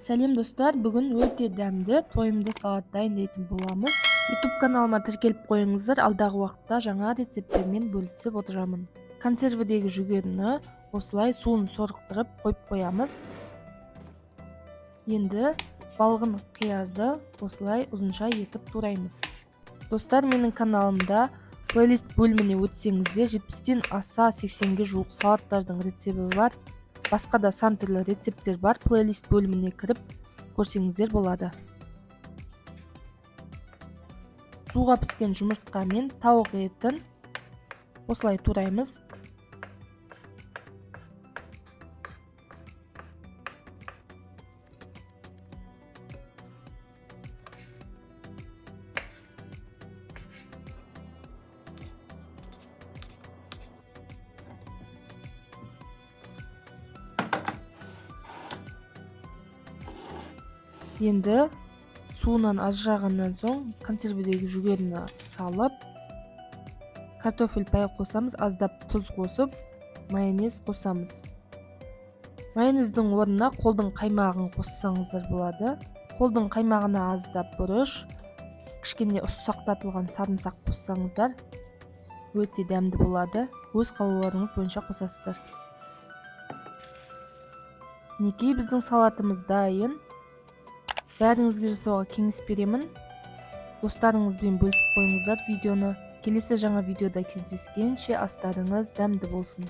Сәлем достар, бүгін өте дәмді, тойымды салат дайындайтын боламыз. YouTube каналыма тіркеліп қойыңыздар, алдағы уақытта жаңа рецепттермен бөлісіп отырамын. Консервідегі жүгеріні осылай суын сорғытырып қойып қоямыз. Енді балғын қиязды осылай ұзынша етіп тураймыз. Достар, менің каналымда плейлист бөліміне өтсеңіздер 70-тен аса 80-ге жуық салаттардың рецебі бар. Басқа да сан түрлі рецепттер бар. Плейлист бөліміне кіріп көрсеңіздер болады. Суға піскен жұмыртқа мен тауық етін осылай тураймыз. Енді суынан ажырағаннан соң консервідегі жүгеріні салып, картофель пай қосамыз, аздап тұз қосып, майонез қосамыз. Майонездің орнына қолдың қаймағын қоссаңыздар болады. Қолдың қаймағына аздап бұрыш, кішкене ұсақтатылған сарымсақ қоссаңыздар өте дәмді болады. Өз қалауларыңыз бойынша қосасыздар. Мінекей, біздің салатымыз дайын. Бәріңізге жасауға кеңес беремін. Достарыңызбен бөлісіп қойыңыздар видеоны. Келесі жаңа видеода кездескенше астарыңыз дәмді болсын.